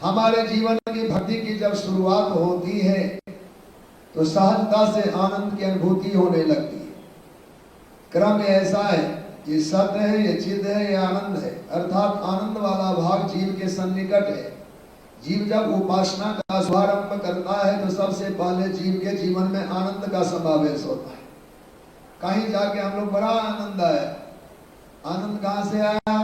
हमारे जीवन की भक्ति की जब शुरुआत होती है तो सहजता से आनंद की अनुभूति होने लगती है। क्रम ऐसा है, ये सत्य है, ये चिद है, ये आनंद है। अर्थात आनंद वाला भाग जीव के सन्निकट है। जीव जब उपासना का शुभारंभ करता है तो सबसे पहले जीव के जीवन में आनंद का समावेश होता है। कहीं जाके हम लोग बड़ा आनंद आया। आनंद कहाँ से आया?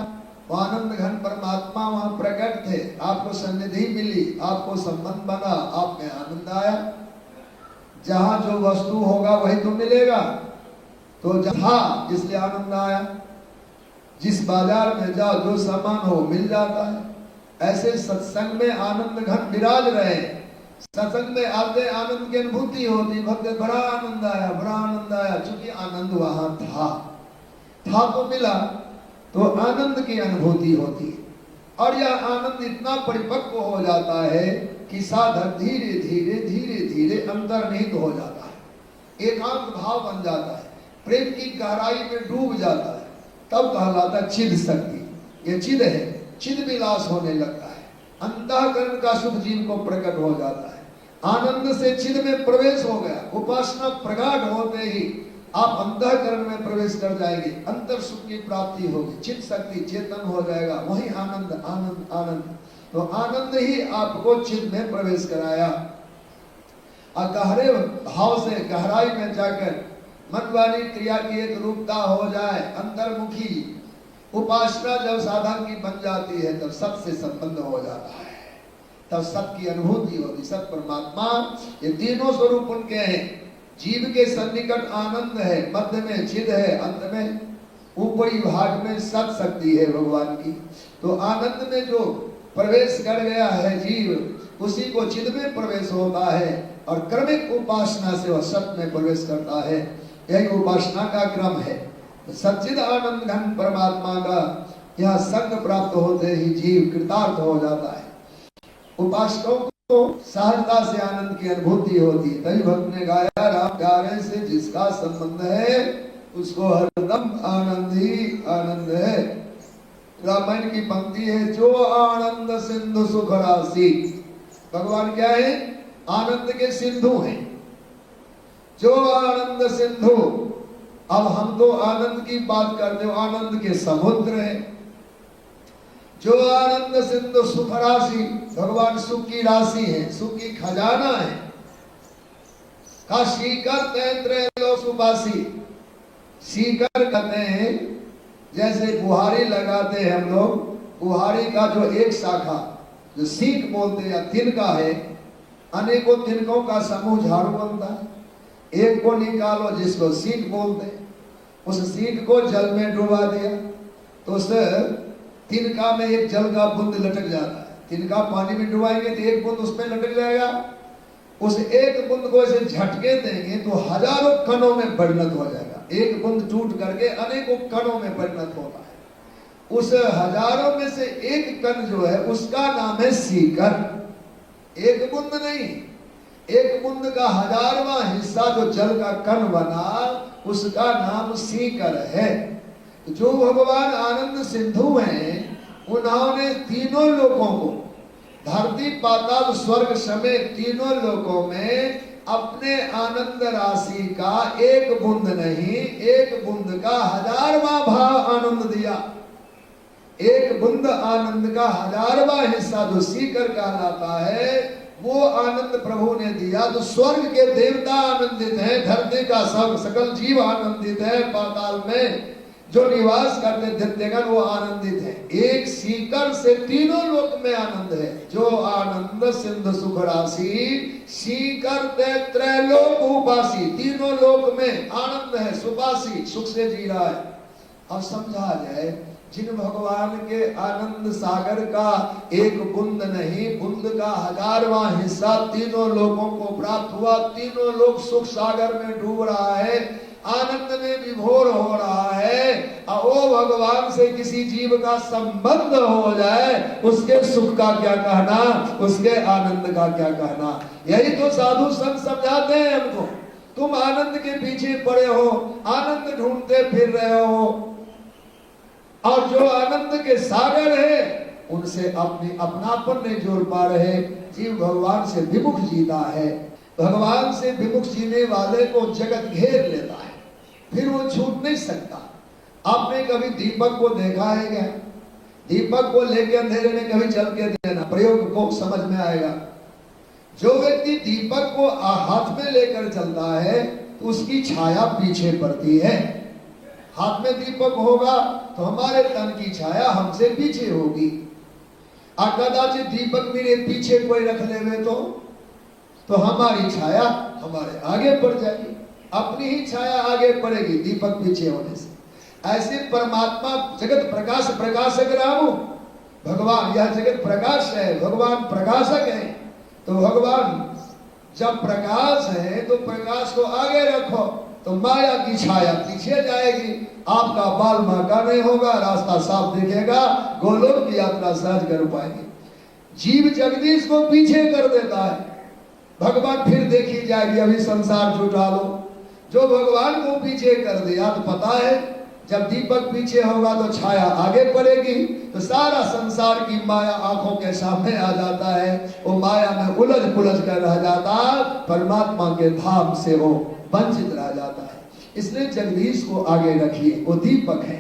वो आनंद घन परमात्मा वहां प्रकट थे, आपको सन्निधि मिली, आपको संबंध बना, आप में आनंद आया। जहां जो वस्तु होगा वही तो मिलेगा, तो जहाँ इसलिए आनंद आया। जिस बाजार में जाओ जो सामान हो मिल जाता है। ऐसे सत्संग में आनंद घन विराज रहे। सत्संग में आते आनंद की अनुभूति होती, भक्त बड़ा आनंद आया, बड़ा आनंद आया। चूंकि आनंद वहां था तो मिला, तो आनंद की अनुभूति होती है। और यह आनंद इतना परिपक्व हो जाता है कि साधक धीरे धीरे धीरे धीरे अंतर्निहित हो जाता है, एकांत भाव बन जाता है, प्रेम की गहराई में डूब जाता है। तब कहलाता चिद शक्ति। ये चिद है, चिद विलास होने लगता है। अंतःकरण का सुख जीव को प्रकट हो जाता है। आनंद से चिद में प्रवेश हो गया। उपासना प्रगाढ़ होते ही आप अंतःकरण में प्रवेश कर जाएंगे, अंतर सुख की प्राप्ति होगी, चित शक्ति चेतन हो जाएगा। वही आनंद आनंद आनंद। तो आनंद ही आपको चित में प्रवेश कराया। और गहरे भाव से गहराई में जाकर मन वाली क्रिया की एक रूपता हो जाए, अंतर्मुखी उपासना जब साधन की बन जाती है तब सबसे संबंध हो जाता है, तब सबकी अनुभूति होती। सब परमात्मा, ये तीनों स्वरूप उनके हैं। जीव के सन्निकट आनंद है, मध्य में चिद है, अंत में ऊपरी भाग में सत शक्ति है भगवान की। तो आनंद में जो प्रवेश कर गया है जीव, उसी को चिद में प्रवेश होता है और क्रमिक उपासना से वह सत में प्रवेश करता है। यही उपासना का क्रम है। सच्चिद आनंद घन परमात्मा का यह संग प्राप्त होते ही जीव कृतार्थ हो जाता है। उपासकों को सहजता से आनंद की अनुभूति होती है। तभी भक्त ने गाया, राम प्यारे से जिसका संबंध है उसको हरदम आनंद ही आनंद है। रामायण की पंक्ति है, जो आनंद सिंधु सुख राशि। भगवान क्या है? आनंद के सिंधु हैं। जो आनंद सिंधु। अब हम तो आनंद की बात करते हो, आनंद के समुद्र है। जो आनंद सिंधु सुख राशि, भगवान सुख की राशि है, सुख की खजाना है। का शीकर तैत्र लो सुबासी। शीकर कहते हैं, जैसे बुहारी लगाते हैं हम लोग, बुहारी का जो एक शाखा जो सीख बोलते हैं या तिनका है, अनेकों तिनकों का समूह झाड़ू बनता है। एक को निकालो जिसको सीख बोलते हैं, उस सीख को जल में डुबा दिया तो उस तिनका में एक जल का बूंद लटक जाता है। तिनका पानी में डुबाएंगे तो एक बूंद उसमें लटक जाएगा। उस एक बूंद को ऐसे झटके देंगे तो हजारों कणों में परिणत हो जाएगा। एक बूंद टूट करके अनेकों कणों में परिणत होता है। उस हजारों में से एक कण जो है उसका नाम है सीकर। एक बूंद नहीं, एक बूंद का 1000वां हिस्सा जो जल का कण बना उसका नाम सीकर है। जो भगवान आनंद सिंधु हैं, उन्होंने तीनों लोकों को, धरती पाताल स्वर्ग समेत तीनों लोकों में अपने आनंद राशि का एक बूंद नहीं, एक बूंद का 1000वां भाव आनंद दिया। एक बूंद आनंद का 1000वां हिस्सा जो सीकर कहलाता है, वो आनंद प्रभु ने दिया। तो स्वर्ग के देवता आनंदित हैं, धरती का सब सकल जीव आनंदित है, पाताल में जो निवास करते दैत्यगण वो आनंदित है। एक सीकर से तीनों लोक में आनंद है। जो आनंद सिंधु सुख राशि, सीकर त्रैलोक उपासी, तीनों लोक में आनंद है, सुपासी, सुख से जी रहा है। अब समझा जाए, जिन भगवान के आनंद सागर का एक बूंद नहीं, बूंद का 1000वां हिस्सा तीनों लोगों को प्राप्त हुआ, तीनों लोग सुख सागर में डूब रहा है, आनंद में विभोर हो रहा है। वो भगवान से किसी जीव का संबंध हो जाए, उसके सुख का क्या कहना, उसके आनंद का क्या कहना। यही तो साधु संत समझाते हैं हमको। तुम आनंद के पीछे पड़े हो, आनंद ढूंढते फिर रहे हो, और जो आनंद के सागर है उनसे अपने अपनापन नहीं जोड़ पा रहे। जीव भगवान से विमुख जीता है। भगवान से विमुख जीने वाले को जगत घेर लेता है, फिर वो छूट नहीं सकता। आपने कभी दीपक को देखा है क्या? दीपक को लेकर अंधेरे में कभी चल के देना, प्रयोग को समझ में आएगा। जो व्यक्ति दीपक को हाथ में लेकर चलता है तो उसकी छाया पीछे पड़ती है। हाथ में दीपक होगा तो हमारे तन की छाया हमसे पीछे होगी। कदाचित दीपक मेरे पीछे कोई रख ले तो हमारी छाया हमारे आगे पड़ जाएगी। अपनी ही छाया आगे पड़ेगी दीपक पीछे होने से। ऐसे परमात्मा जगत प्रकाश प्रकाशक रामो, भगवान यह जगत प्रकाश है, भगवान प्रकाशक है। तो भगवान जब प्रकाश है तो प्रकाश को आगे रखो तो माया की छाया पीछे जाएगी। आपका बाल बांका नहीं होगा, रास्ता साफ दिखेगा, गोलोक की यात्रा सहज कर पाएंगे। जीव जगदीश को पीछे कर देता है, भगवान फिर देखी जाएगी। अभी संसार जुटा लो, जो भगवान को पीछे कर दिया तो पता है जब दीपक पीछे होगा तो छाया आगे पड़ेगी, तो सारा संसार की माया आंखों के सामने आ जाता है। वो माया में उलझ पुलझ कर रह जाता, परमात्मा के धाम से वो वंचित रह जाता है। इसलिए जगदीश को आगे रखिए, वो दीपक है।